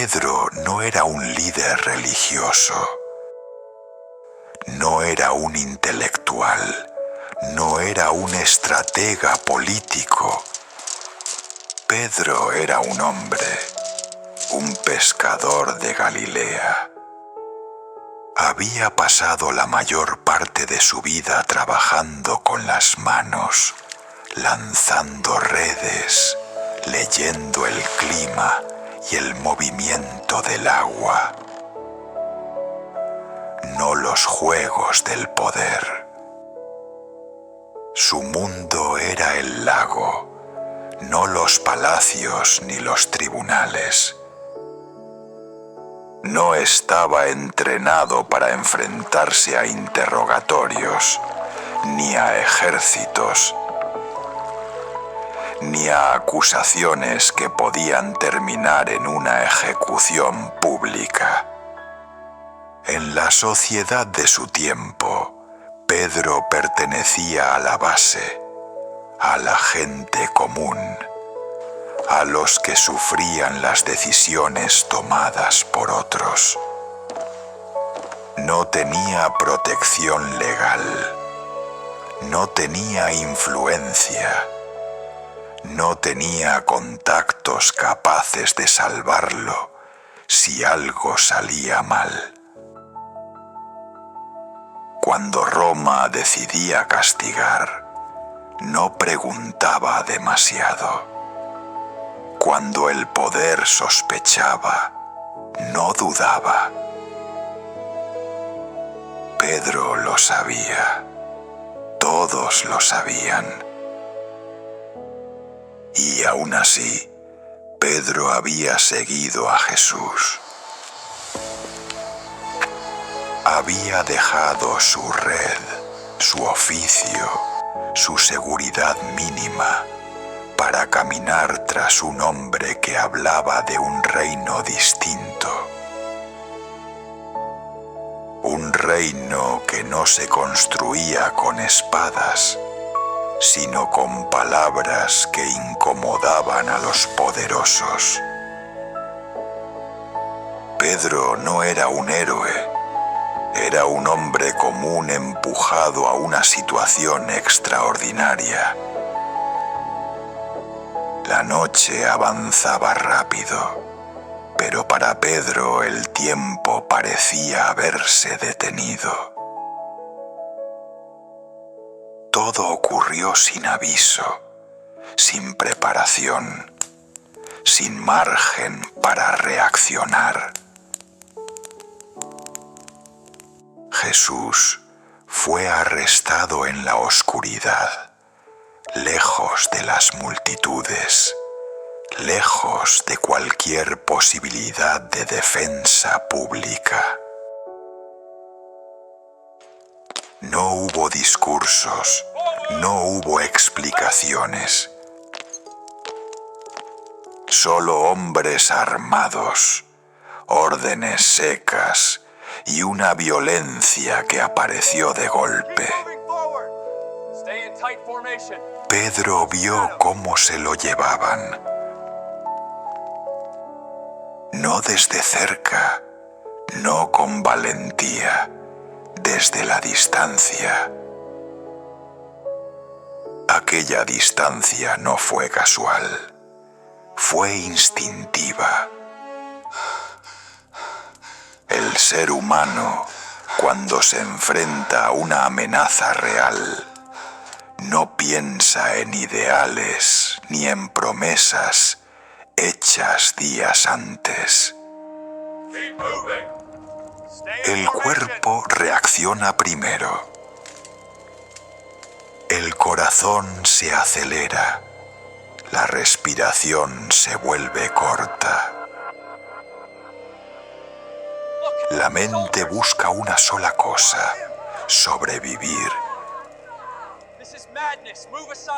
Pedro no era un líder religioso, no era un intelectual, no era un estratega político. Pedro era un hombre, un pescador de Galilea. Había pasado la mayor parte de su vida trabajando con las manos, lanzando redes, leyendo el clima y el movimiento del agua, no los juegos del poder. Su mundo era el lago, no los palacios ni los tribunales. No estaba entrenado para enfrentarse a interrogatorios, ni a ejércitos, ni a acusaciones que podían terminar en una ejecución pública. En la sociedad de su tiempo, Pedro pertenecía a la base, a la gente común, a los que sufrían las decisiones tomadas por otros. No tenía protección legal, no tenía influencia, no tenía contactos capaces de salvarlo si algo salía mal. Cuando Roma decidía castigar, no preguntaba demasiado. Cuando el poder sospechaba, no dudaba. Pedro lo sabía, todos lo sabían. Y aún así, Pedro había seguido a Jesús. Había dejado su red, su oficio, su seguridad mínima, para caminar tras un hombre que hablaba de un reino distinto. Un reino que no se construía con espadas, sino con palabras que incomodaban a los poderosos. Pedro no era un héroe, era un hombre común empujado a una situación extraordinaria. La noche avanzaba rápido, pero para Pedro el tiempo parecía haberse detenido. Todo ocurrió sin aviso, sin preparación, sin margen para reaccionar. Jesús fue arrestado en la oscuridad, lejos de las multitudes, lejos de cualquier posibilidad de defensa pública. No hubo discursos, no hubo explicaciones. Solo hombres armados, órdenes secas y una violencia que apareció de golpe. Pedro vio cómo se lo llevaban. No desde cerca, no con valentía, desde la distancia. Aquella distancia no fue casual, fue instintiva. El ser humano, cuando se enfrenta a una amenaza real, no piensa en ideales ni en promesas hechas días antes. El cuerpo reacciona primero. El corazón se acelera, la respiración se vuelve corta. La mente busca una sola cosa: sobrevivir.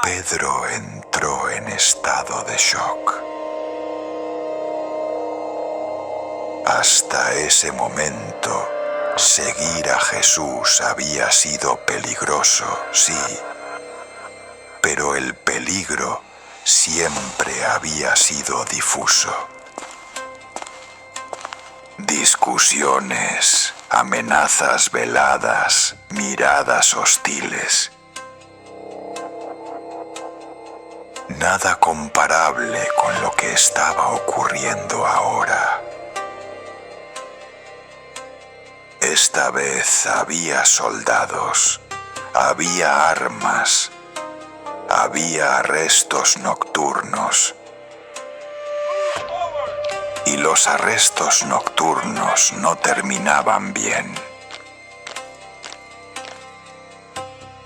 Pedro entró en estado de shock. Hasta ese momento, seguir a Jesús había sido peligroso, sí, pero el peligro siempre había sido difuso. discusiones, amenazas veladas, miradas hostiles. Nada comparable con lo que estaba ocurriendo ahora. Esta vez había soldados, había armas, había arrestos nocturnos. Y los arrestos nocturnos no terminaban bien.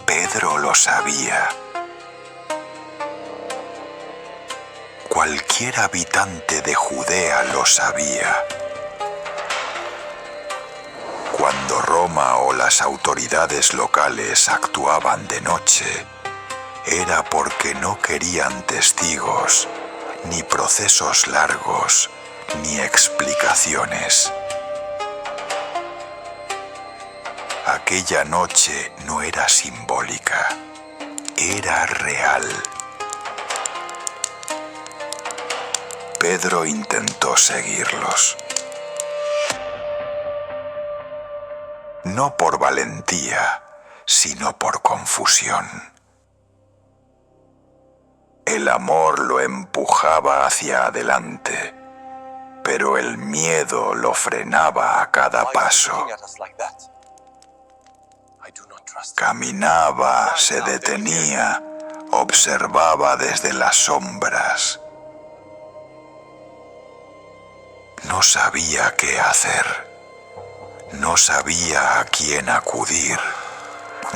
Pedro lo sabía. Cualquier habitante de Judea lo sabía. Cuando Roma o las autoridades locales actuaban de noche, era porque no querían testigos, ni procesos largos, ni explicaciones. Aquella noche no era simbólica, era real. Pedro intentó seguirlos. No por valentía, sino por confusión. El amor lo empujaba hacia adelante, pero el miedo lo frenaba a cada paso. Caminaba, se detenía, observaba desde las sombras. No sabía qué hacer. No sabía a quién acudir.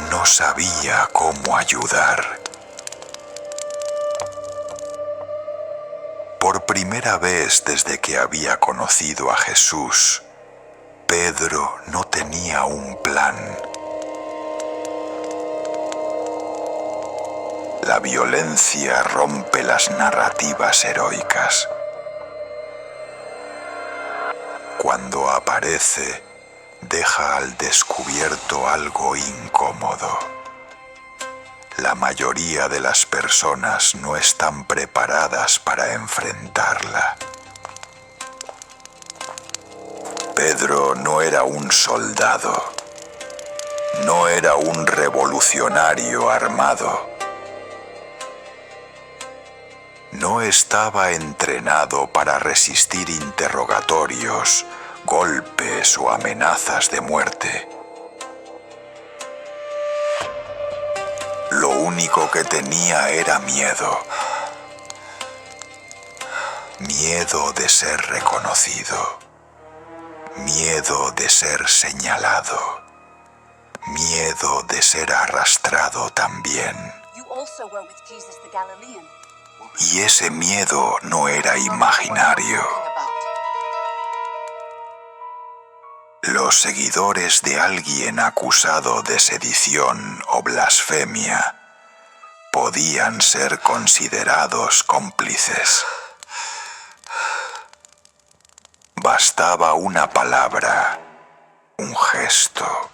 No sabía cómo ayudar. Por primera vez desde que había conocido a Jesús, Pedro no tenía un plan. La violencia rompe las narrativas heroicas. Cuando aparece, deja al descubierto algo incómodo. La mayoría de las personas no están preparadas para enfrentarla. Pedro no era un soldado, no era un revolucionario armado. No estaba entrenado para resistir interrogatorios, golpes o amenazas de muerte. Lo único que tenía era miedo. Miedo de ser reconocido. Miedo de ser señalado. Miedo de ser arrastrado también. Y ese miedo no era imaginario. Los seguidores de alguien acusado de sedición o blasfemia podían ser considerados cómplices. Bastaba una palabra, un gesto,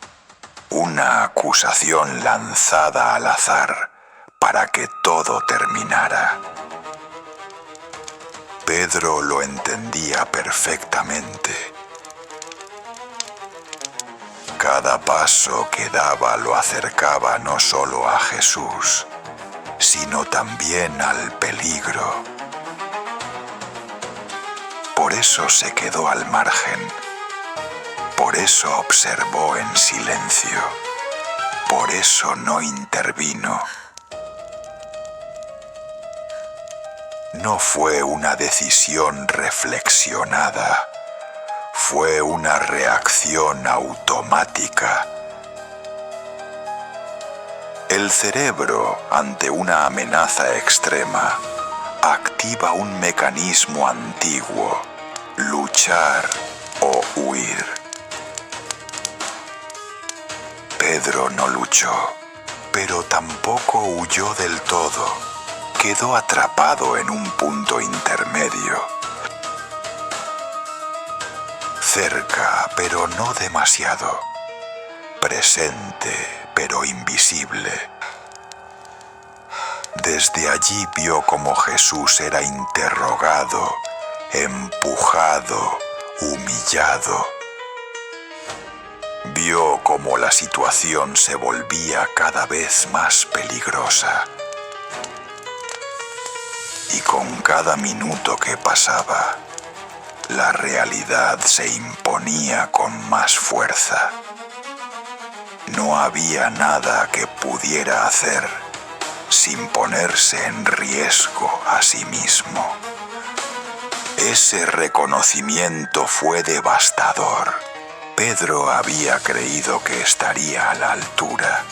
una acusación lanzada al azar para que todo terminara. Pedro lo entendía perfectamente. Cada paso que daba lo acercaba no solo a Jesús, sino también al peligro. Por eso se quedó al margen. Por eso observó en silencio. Por eso no intervino. No fue una decisión reflexionada. Fue una reacción automática. El cerebro, ante una amenaza extrema, activa un mecanismo antiguo: luchar o huir. Pedro no luchó, pero tampoco huyó del todo. Quedó atrapado en un punto intermedio. Cerca, pero no demasiado. Presente, pero invisible. Desde allí vio cómo Jesús era interrogado, empujado, humillado, vio cómo la situación se volvía cada vez más peligrosa. Y con cada minuto que pasaba, la realidad se imponía con más fuerza. No había nada que pudiera hacer sin ponerse en riesgo a sí mismo. Ese reconocimiento fue devastador. Pedro había creído que estaría a la altura.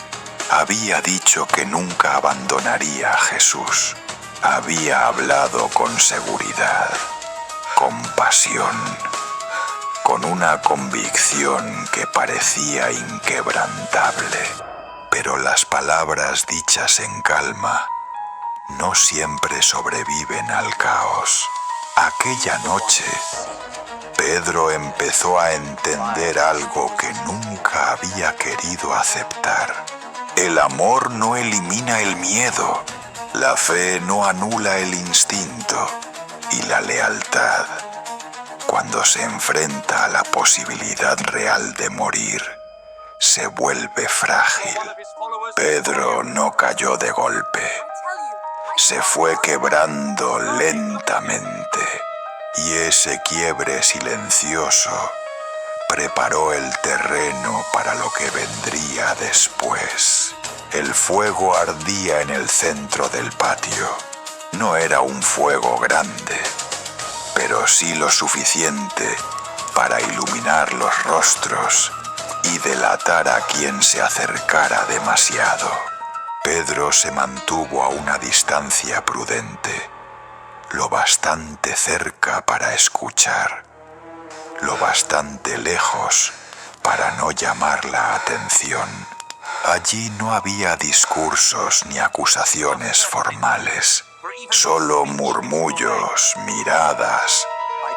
Había dicho que nunca abandonaría a Jesús. Había hablado con seguridad, con pasión, con una convicción que parecía inquebrantable. Pero las palabras dichas en calma no siempre sobreviven al caos. Aquella noche, Pedro empezó a entender algo que nunca había querido aceptar. El amor no elimina el miedo, la fe no anula el instinto y la lealtad, cuando se enfrenta a la posibilidad real de morir, se vuelve frágil. Pedro no cayó de golpe. Se fue quebrando lentamente, y ese quiebre silencioso preparó el terreno para lo que vendría después. El fuego ardía en el centro del patio. No era un fuego grande, pero sí lo suficiente para iluminar los rostros y delatar a quien se acercara demasiado. Pedro se mantuvo a una distancia prudente, lo bastante cerca para escuchar, lo bastante lejos para no llamar la atención. Allí no había discursos ni acusaciones formales, solo murmullos, miradas,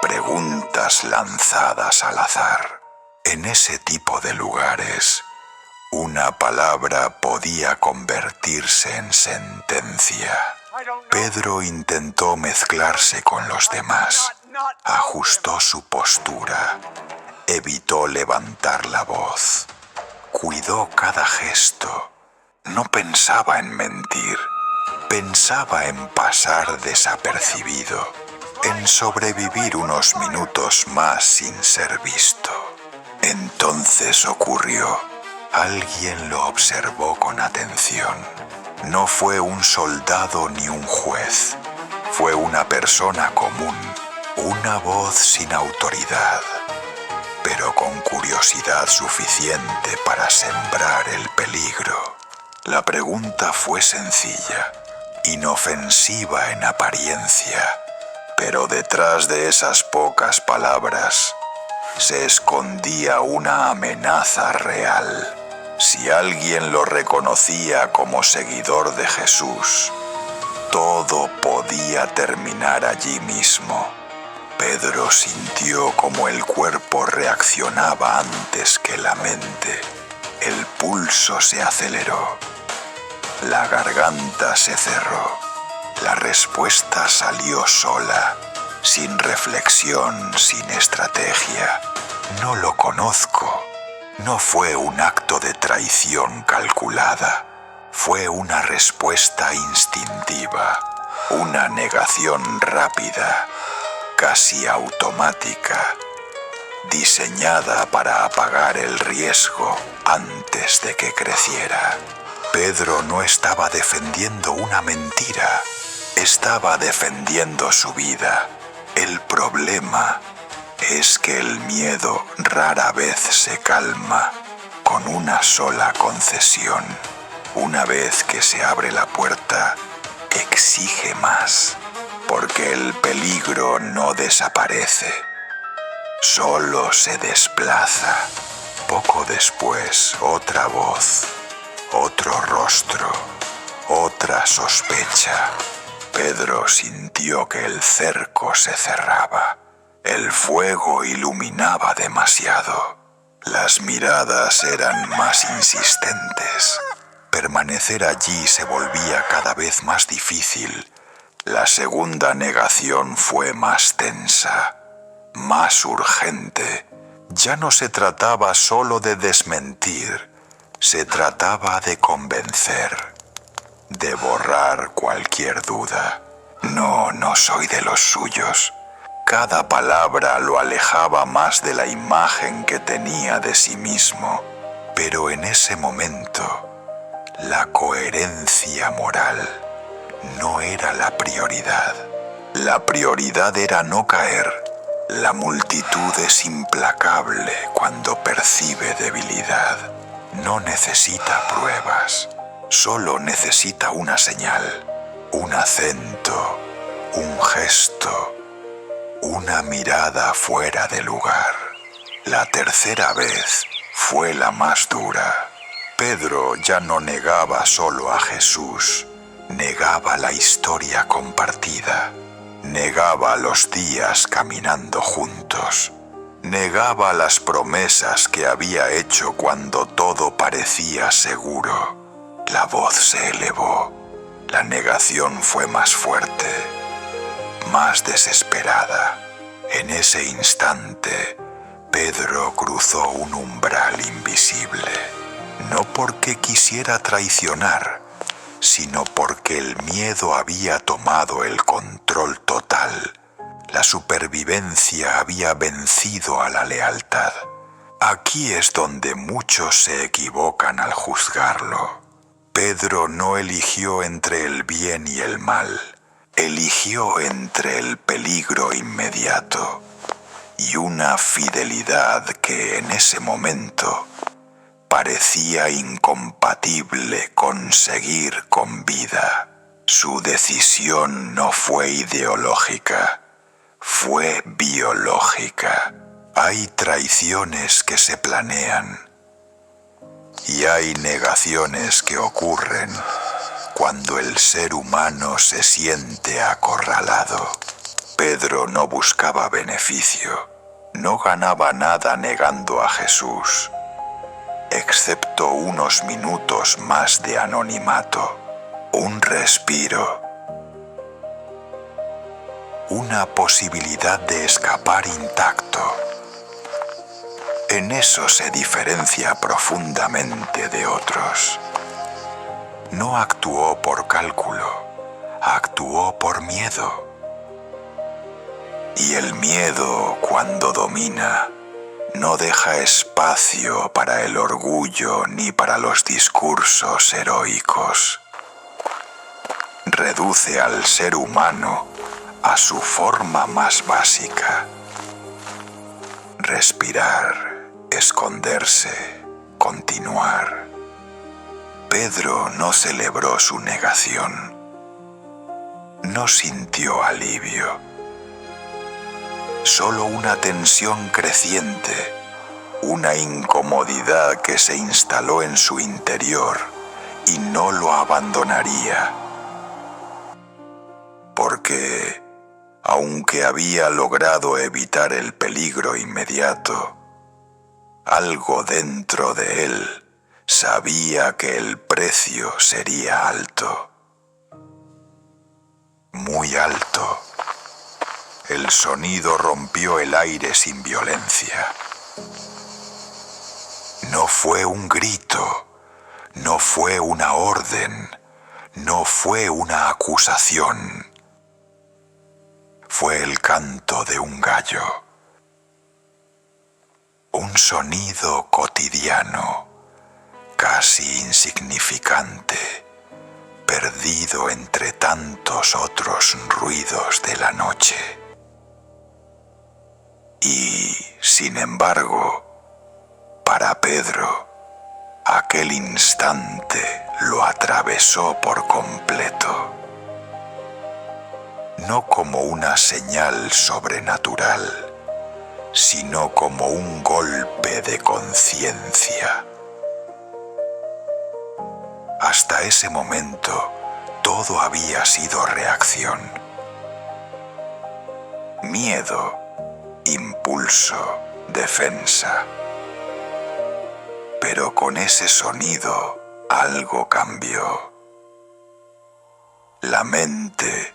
preguntas lanzadas al azar. En ese tipo de lugares, una palabra podía convertirse en sentencia. Pedro intentó mezclarse con los demás, ajustó su postura, evitó levantar la voz, cuidó cada gesto. No pensaba en mentir, pensaba en pasar desapercibido, en sobrevivir unos minutos más sin ser visto. Entonces ocurrió. Alguien lo observó con atención. No fue un soldado ni un juez. Fue una persona común, una voz sin autoridad, pero con curiosidad suficiente para sembrar el peligro. La pregunta fue sencilla, inofensiva en apariencia, pero detrás de esas pocas palabras se escondía una amenaza real. Si alguien lo reconocía como seguidor de Jesús, todo podía terminar allí mismo. Pedro sintió como el cuerpo reaccionaba antes que la mente. El pulso se aceleró. La garganta se cerró. La respuesta salió sola, sin reflexión, sin estrategia. No lo conozco. No fue un acto de traición calculada. Fue una respuesta instintiva, una negación rápida, casi automática, diseñada para apagar el riesgo antes de que creciera. Pedro no estaba defendiendo una mentira, estaba defendiendo su vida. El problema es que el miedo rara vez se calma con una sola concesión. Una vez que se abre la puerta, exige más, porque el peligro no desaparece, solo se desplaza. Poco después, otra voz, otro rostro, otra sospecha. Pedro sintió que el cerco se cerraba. El fuego iluminaba demasiado. Las miradas eran más insistentes. Permanecer allí se volvía cada vez más difícil. La segunda negación fue más tensa, más urgente. Ya no se trataba solo de desmentir, se trataba de convencer, de borrar cualquier duda. No, no soy de los suyos. Cada palabra lo alejaba más de la imagen que tenía de sí mismo. Pero en ese momento, la coherencia moral no era la prioridad. La prioridad era no caer. La multitud es implacable cuando percibe debilidad. No necesita pruebas, solo necesita una señal, un acento, un gesto, una mirada fuera de lugar. La tercera vez fue la más dura. Pedro ya no negaba solo a Jesús, negaba la historia compartida, negaba los días caminando juntos, negaba las promesas que había hecho cuando todo parecía seguro. La voz se elevó, la negación fue más fuerte, más desesperada. En ese instante, Pedro cruzó un umbral invisible, no porque quisiera traicionar, sino porque el miedo había tomado el control total. La supervivencia había vencido a la lealtad. Aquí es donde muchos se equivocan al juzgarlo. Pedro no eligió entre el bien y el mal, eligió entre el peligro inmediato y una fidelidad que en ese momento parecía incompatible con seguir con vida. Su decisión no fue ideológica, fue biológica. Hay traiciones que se planean y hay negaciones que ocurren cuando el ser humano se siente acorralado. Pedro no buscaba beneficio, no ganaba nada negando a Jesús, excepto unos minutos más de anonimato, un respiro, una posibilidad de escapar intacto. En eso se diferencia profundamente de otros. No actuó por cálculo, actuó por miedo. Y el miedo, cuando domina, no deja espacio para el orgullo ni para los discursos heroicos. Reduce al ser humano a su forma más básica: respirar, esconderse, continuar. Pedro no celebró su negación, no sintió alivio, solo una tensión creciente, una incomodidad que se instaló en su interior y no lo abandonaría. Porque, aunque había logrado evitar el peligro inmediato, algo dentro de él sabía que el precio sería alto, muy alto. El sonido rompió el aire sin violencia. No fue un grito, no fue una orden, no fue una acusación. Fue el canto de un gallo, un sonido cotidiano, casi insignificante, perdido entre tantos otros ruidos de la noche. Y, sin embargo, para Pedro, aquel instante lo atravesó por completo. No como una señal sobrenatural, sino como un golpe de conciencia. Hasta ese momento, todo había sido reacción. Miedo, impulso, defensa. Pero con ese sonido, algo cambió. La mente,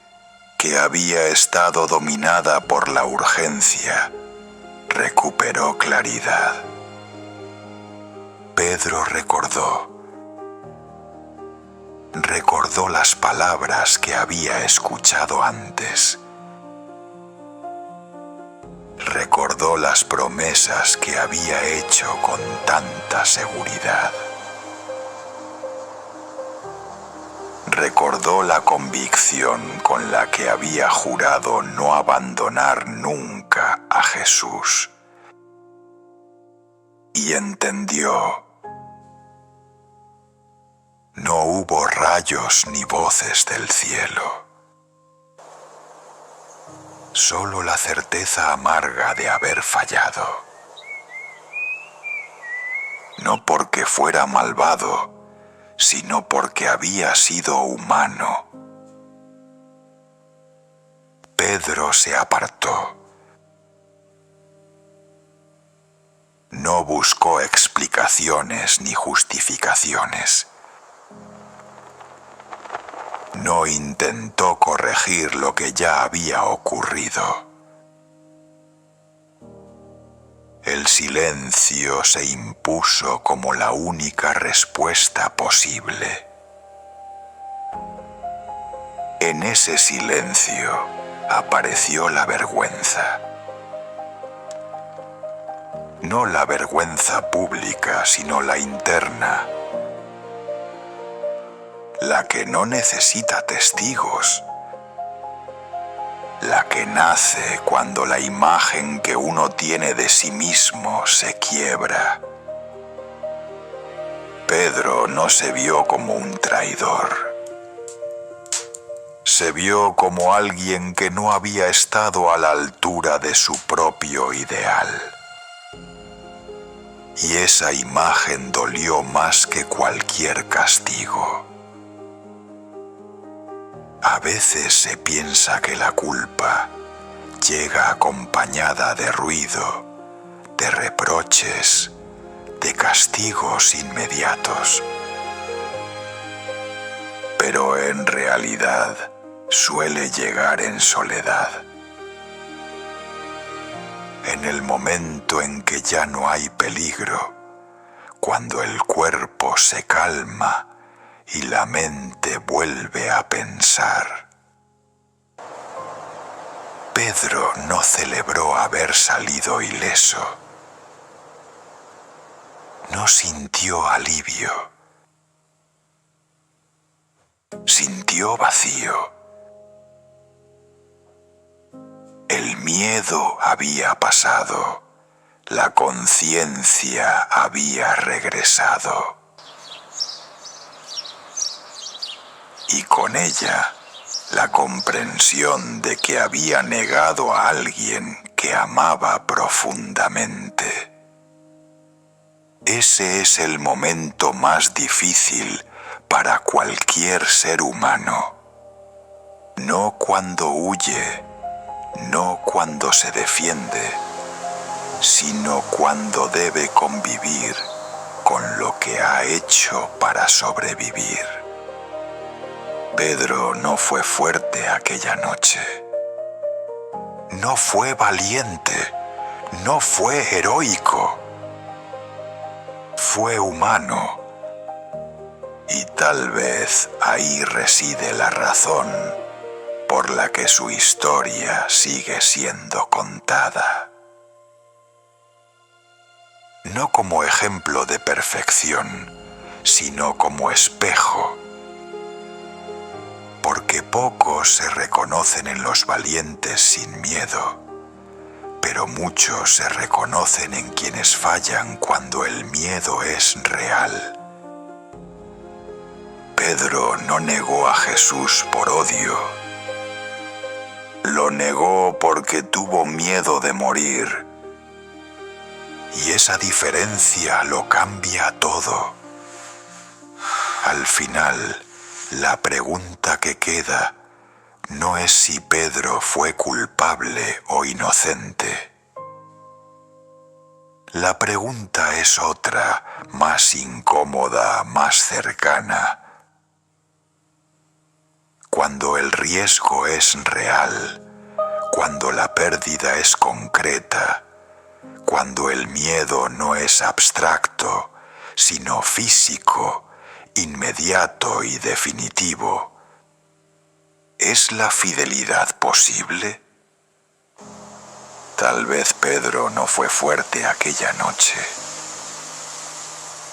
que había estado dominada por la urgencia, recuperó claridad. Pedro recordó las palabras que había escuchado antes. Recordó las promesas que había hecho con tanta seguridad. Recordó la convicción con la que había jurado no abandonar nunca a Jesús. Y entendió. No hubo rayos ni voces del cielo. Solo la certeza amarga de haber fallado. No porque fuera malvado, sino porque había sido humano. Pedro se apartó. No buscó explicaciones ni justificaciones. No intentó corregir lo que ya había ocurrido. El silencio se impuso como la única respuesta posible. En ese silencio apareció la vergüenza. No la vergüenza pública, sino la interna. La que no necesita testigos, la que nace cuando la imagen que uno tiene de sí mismo se quiebra. Pedro no se vio como un traidor. Se vio como alguien que no había estado a la altura de su propio ideal. Y esa imagen dolió más que cualquier castigo. A veces se piensa que la culpa llega acompañada de ruido, de reproches, de castigos inmediatos. Pero en realidad suele llegar en soledad. En el momento en que ya no hay peligro, cuando el cuerpo se calma y la mente vuelve a pensar. Pedro no celebró haber salido ileso. No sintió alivio. Sintió vacío. El miedo había pasado. La conciencia había regresado. Y con ella la comprensión de que había negado a alguien que amaba profundamente. Ese es el momento más difícil para cualquier ser humano. No cuando huye, no cuando se defiende, sino cuando debe convivir con lo que ha hecho para sobrevivir. Pedro no fue fuerte aquella noche. No fue valiente. No fue heroico. Fue humano. Y tal vez ahí reside la razón por la que su historia sigue siendo contada. No como ejemplo de perfección, sino como espejo. Porque pocos se reconocen en los valientes sin miedo, pero muchos se reconocen en quienes fallan cuando el miedo es real. Pedro no negó a Jesús por odio. Lo negó porque tuvo miedo de morir. Y esa diferencia lo cambia todo. Al final, la pregunta que queda no es si Pedro fue culpable o inocente. La pregunta es otra, más incómoda, más cercana. Cuando el riesgo es real, cuando la pérdida es concreta, cuando el miedo no es abstracto, sino físico, inmediato y definitivo, ¿es la fidelidad posible? Tal vez Pedro no fue fuerte aquella noche.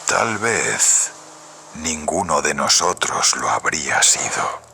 Tal vez ninguno de nosotros lo habría sido.